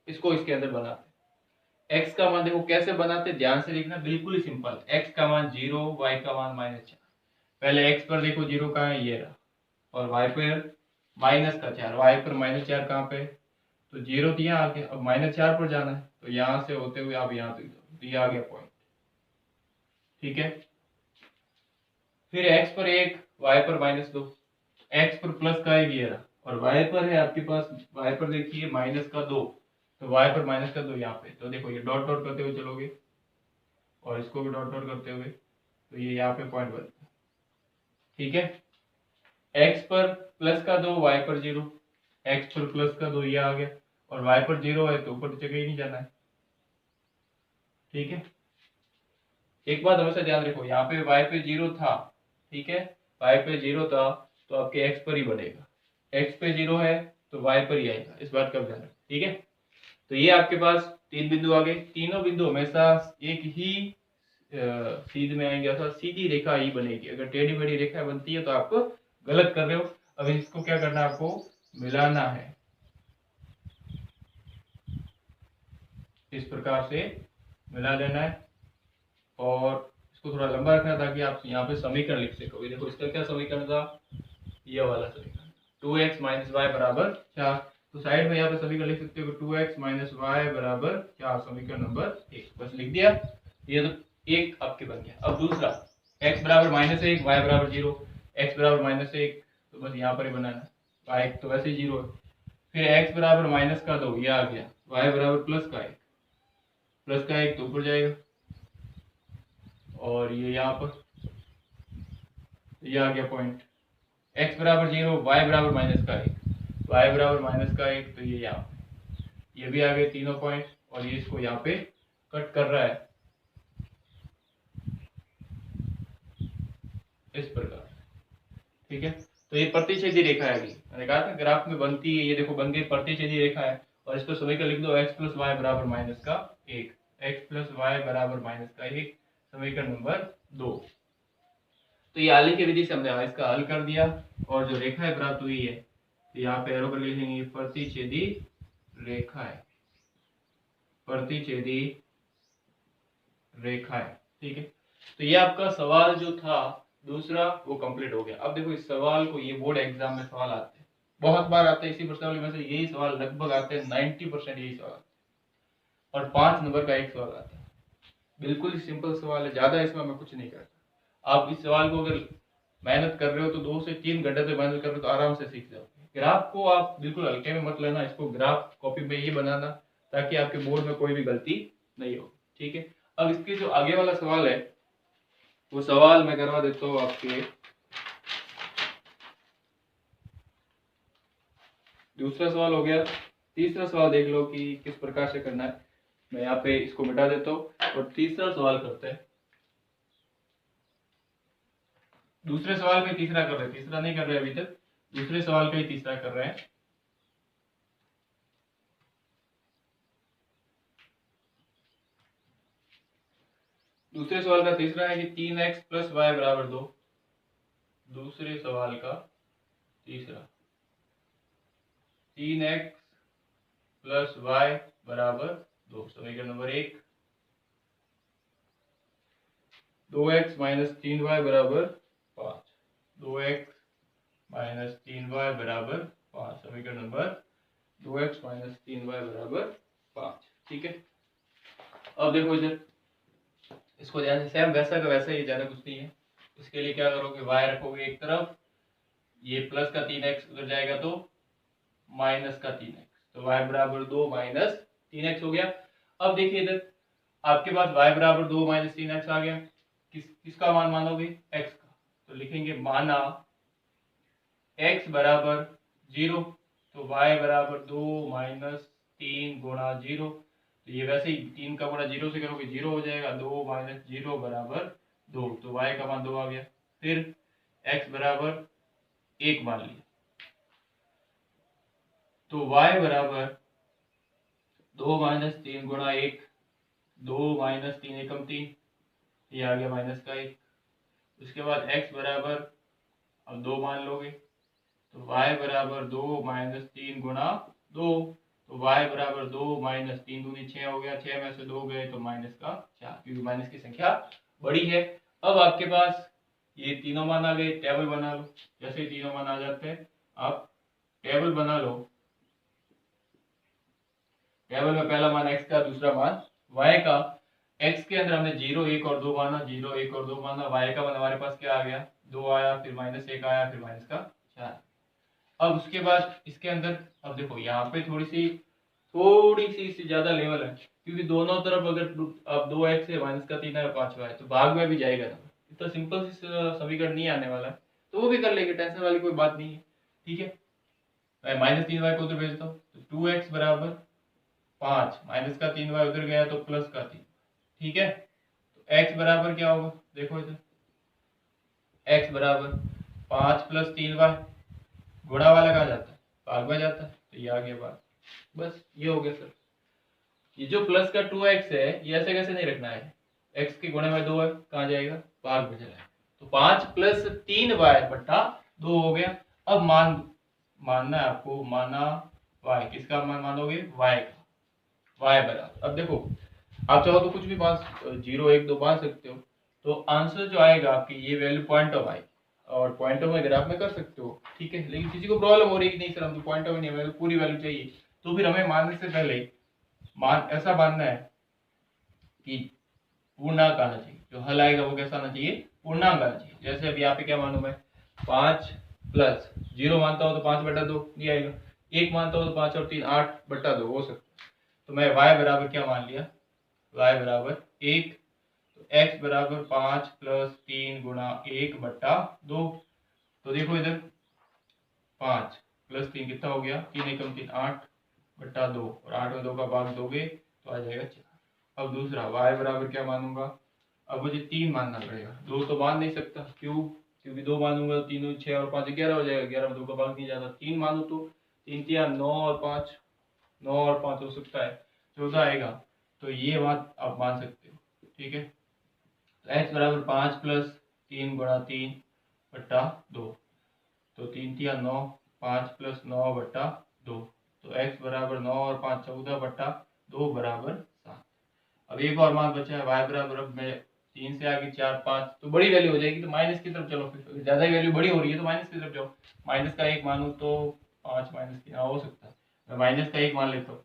इसको इसके अंदर बनाते हैं। x का मान देखो कैसे बनाते, ध्यान से देखना, बिल्कुल ही सिंपल। x का मान 0, y का मान -4। पहले x पर देखो 0 कहाँ है, ये रहा, और y पर -4, y पर -4 कहाँ पे, तो 0 तो यहाँ आ गया। अब -4 पर जाना है, तो यहाँ से होते हुए आप यहाँ तक जाओ, तो ये आ गया पॉइंट, ठीक है। फिर x पर 1, y पर -2, x पर प्लस का 1 ये रहा, और y पर है आपके पास, y पर देखिए -2, तो y पर -2 यहाँ पे, तो देखो ये डॉट डॉट करते हुए चलोगे और इसको भी डॉट डॉट करते हुए, तो ये यहाँ पे पॉइंट बनता है, ठीक है। x पर प्लस का 2, y पर 0, x पर प्लस का 2 ये आ गया, और y पर 0 है तो ऊपर जगह ही नहीं जाना है, ठीक है। एक बात हमेशा ध्यान रखो, यहाँ पे y पे 0 था, ठीक है, y पे 0 था तो आपके x पर ही बनेगा, x पे 0 है तो y पर ही आएगा, इस बात का ध्यान रखो, ठीक है। तो ये आपके पास 3 बिंदु आ गए। तीनों बिंदु हमेशा एक ही सीध में आएंगे, अर्थात सीधी रेखा ही बनेगी। अगर टेढ़ी मेढ़ी रेखा बनती है तो आप गलत कर रहे हो। अब इसको क्या करना है, आपको मिलाना है, इस प्रकार से मिला देना है, और इसको थोड़ा लंबा रखना ताकि आप यहाँ पे समीकरण लिख सको। देखो इसका क्या समीकरण था, ये वाला समीकरण, 2x - y बराबर 4। तो साइड में यहाँ पे समीकरण लिख सकते हो, 2x - y बराबर 4, समीकरण नंबर 1, बस लिख दिया। ये तो एक आपके बन गया। अब दूसरा, x बराबर -1, y बराबर 0, x बराबर -1 तो बस यहाँ पर ही बनाना, y तो वैसे ही 0 है। फिर x बराबर -2 ये आ गया, y बराबर +1 तो ऊपर जाएगा, और ये यहाँ पर ये आ गया पॉइंट, x बराबर 0, y बराबर -1, y बराबर -1 तो ये यहाँ पे, ये भी आ गए तीनों पॉइंट, और ये इसको यहाँ पे कट कर रहा है इस प्रकार, ठीक है। तो ये प्रतिच्छेदी रेखा है, मैंने कहा था ग्राफ में बनती है, ये देखो बन गई प्रतिच्छेदी रेखा है। और इस पर समीकरण लिख दो, x + y बराबर -1, x + y बराबर -1, समीकरण नंबर 2। तो ये आलेखीय विधि से हमने इसका हल कर दिया, और जो रेखाएं प्राप्त हुई है, तो यहाँ पे एरो कर लिखेंगे, प्रतिच्छेदी रेखा है, प्रतिच्छेदी रेखा है, ठीक है। तो ये आपका सवाल जो था दूसरा वो कंप्लीट हो गया। अब देखो इस सवाल को, ये बोर्ड एग्जाम में सवाल आते हैं, बहुत बार आते हैं, इसी प्रश्नावली में से यही सवाल लगभग आते हैं, 90% यही सवाल, और 5 नंबर का एक सवाल आता है। बिल्कुल ही सिंपल सवाल है, ज्यादा इसमें मैं कुछ नहीं करता। आप इस सवाल को अगर मेहनत कर रहे हो तो 2 से 3 घंटे तक मेहनत कर रहे हो तो आराम से सीख जाओगे। ग्राफ को आप बिल्कुल हल्के में मत लेना, इसको ग्राफ कॉपी में ये बनाना ताकि आपके बोर्ड में कोई भी गलती नहीं हो, ठीक है। अब इसके जो आगे वाला सवाल है वो सवाल मैं करवा देता हूँ आपके। दूसरा सवाल हो गया, तीसरा सवाल देख लो कि किस प्रकार से करना है। मैं यहाँ पे इसको मिटा देता हूँ और तीसरा सवाल करते हैं। दूसरे सवाल में तीसरा कर रहे हैं, तीसरा नहीं कर रहे अभी तक, दूसरे सवाल का ही तीसरा कर रहे हैं। दूसरे सवाल का तीसरा है कि 3x + y बराबर 2। दूसरे सवाल का तीसरा, 3x + y बराबर 2, समीकरण नंबर 1। 2x - 3y बराबर 5, 2x - 3y बराबर 5, समीकरण नंबर 2x - 3y बराबर 5, ठीक है। अब देखो इधर, इसको ध्यान से, सेम वैसा का वैसा ही, ज्यादा कुछ नहीं है। इसके लिए क्या करोगे, y रखोगे एक तरफ, ये प्लस का 3x उधर जाएगा तो माइनस का 3x, तो y बराबर 2 - 3x हो गया। अब देखिए इधर आपके पास y बराबर 2 - 3x आ गया, किसका मान मानोगे, x का, तो लिखेंगे माना x बराबर 0, तो y बराबर 2 - 3 गुणा 0, तो ये वैसे ही 3 का गुणा 0 से करोगे 0 हो जाएगा, 2 - 0 बराबर 2, तो y का मान 2 आ गया। फिर x बराबर 1 मान लिया, तो y बराबर 2 - 3 गुणा 1, 2 - 3 एकम 3, ये आ गया -1। उसके बाद x बराबर, अब 2 मान लोगे, तो y बराबर 2 - 3 गुणा 2, तो y बराबर 2 माइनस 3 दूनी 6 हो गया, 6 में से 2 गए तो माइनस का 4, क्योंकि माइनस की संख्या बड़ी है। अब आपके पास ये तीनों मान आ गए, टेबल बना लो। जैसे ही तीनों मान आ जाते हैं आप टेबल बना लो। टेबल में पहला मान x का, दूसरा मान y का। x के अंदर हमने 0 1 और 2 माना, 0 1 और 2 माना। y का मान हमारे पास क्या आ गया, 2 आया, फिर माइनस 1 आया, फिर माइनस का 4। अब उसके बाद इसके अंदर अब देखो यहाँ पे थोड़ी सी इससे ज्यादा लेवल है, क्योंकि दोनों तरफ अगर अब 2x है, माइनस का 3 है, 5 है, तो भाग में भी जाएगा ना। इतना सिंपल समीकरण नहीं आने वाला है, तो वो भी कर लेंगे, टेंशन वाली कोई बात नहीं है। ठीक है, माइनस 3y को उधर भेजता हूँ तो 2x बराबर 5, माइनस का 3y उधर गया तो प्लस का 3। ठीक है, तो x बराबर क्या होगा, देखो इधर x बराबर 5 प्लस 3y, गुणा वाला कहाँ जाता है, भाग में जाता है, तो ये आ गया भाग। बस ये हो गया सर। ये जो प्लस का 2x है ये ऐसे कैसे नहीं रखना है, x के गुणे में 2 है, कहाँ जाएगा, भाग में चला है। तो 5 प्लस 3y बटा 2 हो गया। अब मानना है आपको, माना y, किसका मान मानोगे, y का। y बराबर, अब देखो आप चाहो तो कुछ भी मान 0 1 2 मान सकते हो। तो आंसर जो आएगा आपकी, ये वैल्यू पॉइंट ऑफ आई, और पॉइंट ऑफ ग्राफ में कर सकते हो। ठीक है, लेकिन किसी को प्रॉब्लम हो रही है कि नहीं सर हम तो पॉइंट ऑफ नहीं है, पूरी वैल्यू चाहिए, तो फिर हमें मानने से पहले ऐसा मानना है कि पूर्णांक आना चाहिए। जो हल आएगा वो कैसा आना चाहिए, पूर्णांक आना चाहिए। जैसे अभी यहाँ पे क्या मानू मैं, 5 प्लस 0 मानता हूँ तो 5 बटा 2 नहीं आएगा, 1 मानता हूँ तो 5 और 3 8 बटा 2 हो सकता है। तो मैं y बराबर क्या मान लिया, y बराबर 1, तो x बराबर 5 प्लस 3 गुणा 1 बटा 2। तो देखो इधर 5 प्लस 3 कितना हो गया, 3 एकम 3 8 बटा 2, और 8 में 2 का भाग दोगे तो आ जाएगा 4। अब दूसरा y बराबर क्या मानूंगा, अब मुझे 3 मानना पड़ेगा, 2 तो मान नहीं सकता, क्यों, क्योंकि 2 मानूंगा तो 3 6 और 5 11 हो जाएगा, 11 में 2 का भाग नहीं जाता। 3 मानू तो 3 3 9 और 5, 9 और 5 हो सकता है, 14 आएगा। तो ये बात आप मान सकते हो। ठीक है, तो x बराबर 5 प्लस 3 गुणा 3 बटा 2, तो 3 3 9, 5 प्लस 9 बटा 2, तो x बराबर 9 और 5 14 बटा 2 बराबर 7। अब एक और मान बचा है y बराबर, अब मैं 3 से आगे 4 5 तो बड़ी वैल्यू हो जाएगी, तो माइनस की तरफ चलो, फिर ज्यादा ही वैल्यू बड़ी हो रही है तो माइनस की तरफ जाओ। माइनस का 1 मानू तो 5 माइनस 3 हो सकता है, मैं माइनस का 1 मान लेता हूँ।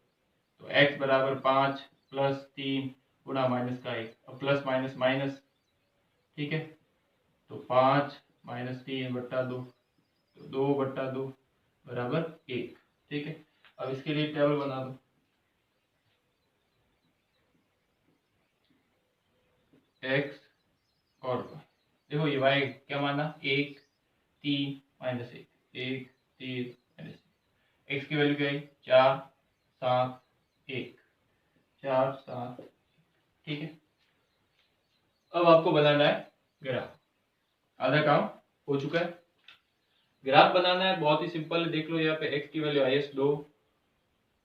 तो x बराबर 5 प्लस 3 गुणा माइनस का 1, अब प्लस माइनस माइनस। ठीक है, तो 5 माइनस 3 बटा 2, तो 2 बटा 2 बराबर 1। ठीक है, अब इसके लिए टेबल बना दो, x और y। देखो ये y क्या माना, 1 3 माइनस 1, 1 3 माइनस 1। x की वैल्यू क्या है, 4 7 1, 4 7। ठीक है, अब आपको बनाना है ग्राफ, आधा काम हो चुका है। ग्राफ बनाना है, बहुत ही सिंपल है, देख लो यहाँ पे x की वैल्यू हाईएस्ट 2,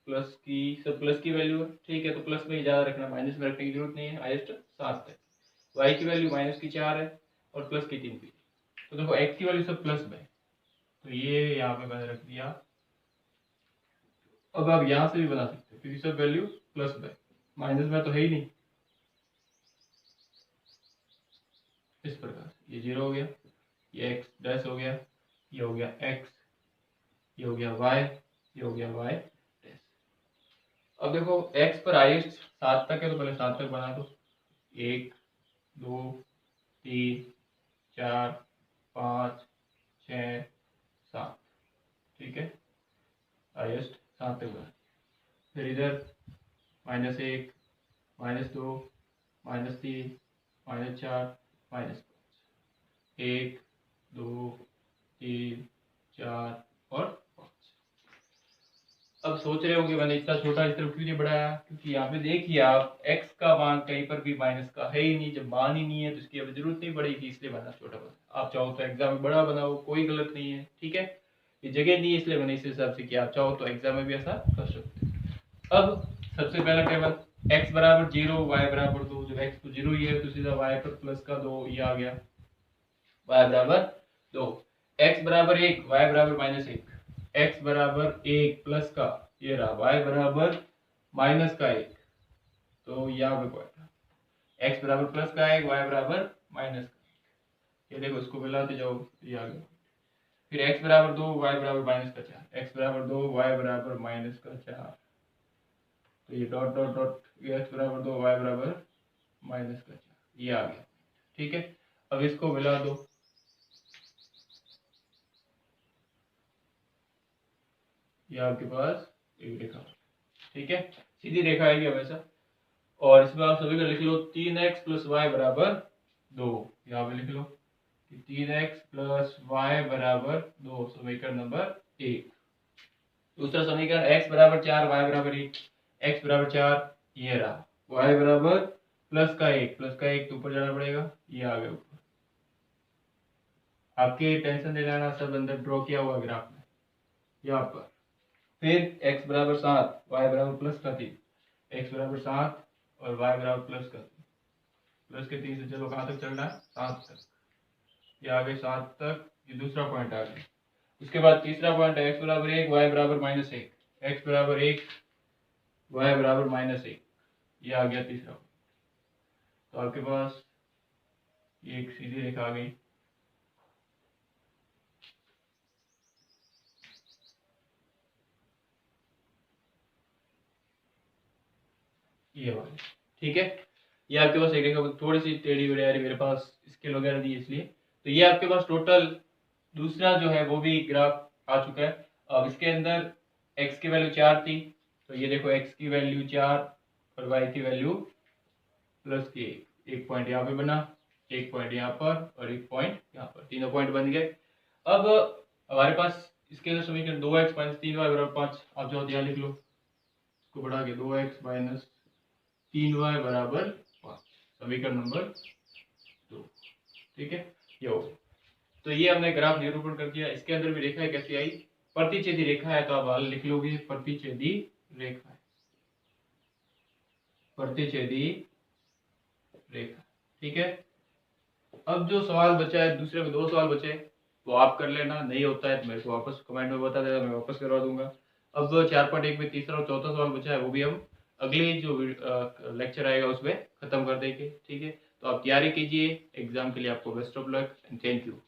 प्लस की सब प्लस की वैल्यू है। ठीक है, तो प्लस में ही ज्यादा रखना, माइनस में रखने की जरूरत नहीं है, हाईएस्ट 7 है। y की वैल्यू माइनस की 4 है और प्लस की 3 की। तो देखो x की वैल्यू सब प्लस में, तो ये यहाँ पे मैंने रख दिया। अब आप यहाँ से भी बना सकते हो, क्योंकि सब वैल्यू प्लस में, माइनस में तो है ही नहीं। इस प्रकार ये 0 हो गया, ये x डैश हो गया, ये हो गया x, ये हो गया y, ये हो गया y डैश। अब देखो x पर हाईएस्ट 7 तक है, तो पहले 7 तक बना दो, 1 2 3 4 5 6 7। ठीक है, हाईएस्ट 7 तक बना। फिर इधर -1 -2 -3 -4 -5, 1 2 3 4 और 5। अब सोच रहे हो कि मैंने इतना छोटा इस तरफ क्यों नहीं बढ़ाया, क्योंकि यहाँ पे देखिए आप x का मान कहीं पर भी माइनस का है ही नहीं, जब मान ही नहीं है तो इसकी अब जरूरत नहीं पड़ेगी, इसलिए मैंने छोटा बनाया। आप चाहो तो एग्जाम में बड़ा बनाओ, कोई गलत नहीं है। ठीक है, ये जगह नहीं है इसलिए मैंने इस हिसाब से किया, आप चाहो तो एग्जाम में भी ऐसा कर सकते हो। अब सबसे पहला टेबल, x बराबर 0 y बराबर 2, जब x तो 0 ही है तो सीधा y पर प्लस का 2 ये आ गया, y बराबर 2। x बराबर 1 y बराबर -1, x बराबर 1 प्लस का ये रहा y बराबर माइनस का 1, तो यहाँ पे पॉइंट x बराबर प्लस का 1, y बराबर माइनस का, ये देखो इसको मिलाते जाओ, ये आ गया। फिर x बराबर 2, y बराबर माइनस का 4, x बराबर 2, y बराबर माइनस का 4, तो ये डॉट डॉट डॉट, ये x बराबर 2, y बराबर माइनस का 4, ये आ गया। ठीक है, अब इसको मिला दो, ये आपके पास एक रेखा, ठीक है, सीधी रेखा आएगी हमेशा। और इसमें आप सभी का लिख लो 3x प्लस वाई बराबर 2, यहाँ पे लिख लो कि 3x प्लस वाई बराबर 2, समीकरण नंबर 1। दूसरा समीकरण x बराबर 4, y बराबर 1, x बराबर 4 ये रहा, y बराबर प्लस का 1, प्लस का 1 तो ऊपर जाना पड़ेगा, ये आ गया ऊपर। आपके टेंशन नहीं लेना, सब अंदर ड्रॉ किया हुआ ग्राफ में यहाँ पर। फिर x बराबर 7, y बराबर प्लस का 3, x बराबर 7 और y बराबर प्लस का 3, प्लस के 3 से चलो कहाँ तक चलना है, 7 तक, ये आ गए 7 तक, ये दूसरा पॉइंट आ गया। उसके बाद तीसरा पॉइंट है x बराबर 1, y बराबर माइनस 1, x बराबर 1, y बराबर माइनस 1, ये आ गया तीसरा। तो आपके पास ये एक सीधी रेखा आ गई, ये वाली, ठीक है। ये आपके पास एक रेखा थोड़ी सी टेढ़ी बेढ़ी आ रही, मेरे पास स्केल वगैरह दी इसलिए। तो ये आपके पास टोटल दूसरा जो है वो भी ग्राफ आ चुका है। अब इसके अंदर x की वैल्यू 4 थी, तो ये देखो x की वैल्यू 4 और y की वैल्यू प्लस की 1, एक पॉइंट यहाँ पे बना, एक पॉइंट यहाँ पर और एक पॉइंट यहाँ पर, तीनों पॉइंट बन गए। अब हमारे पास इसके अंदर समीकरण 2x माइनस 3y बराबर 5, आप जो यहाँ लिख लो, इसको बढ़ा के 2x माइनस 3y बराबर 5, समीकरण नंबर 2, ठीक है, ये हो। तो ये हमने ग्राफ निरूपण कर दिया। इसके अंदर भी रेखा कैसी आई, प्रतिच्छेदी रेखा है, तो आप हाल लिख लोगे प्रतिच्छेदी रेखा है, प्रतिच्छेदी रेखा, ठीक है। अब जो सवाल बचा है, दूसरे में 2 सवाल बचे, वो आप कर लेना, नहीं होता है तो मेरे को वापस कमेंट में बता देना, मैं वापस करवा दूंगा। अब 4.1 में तीसरा और चौथा सवाल बचा है, वो भी हम अगले जो लेक्चर आएगा उसमें खत्म कर देंगे, ठीक है। तो आप तैयारी कीजिए एग्जाम के लिए, आपको best of luck and thank you.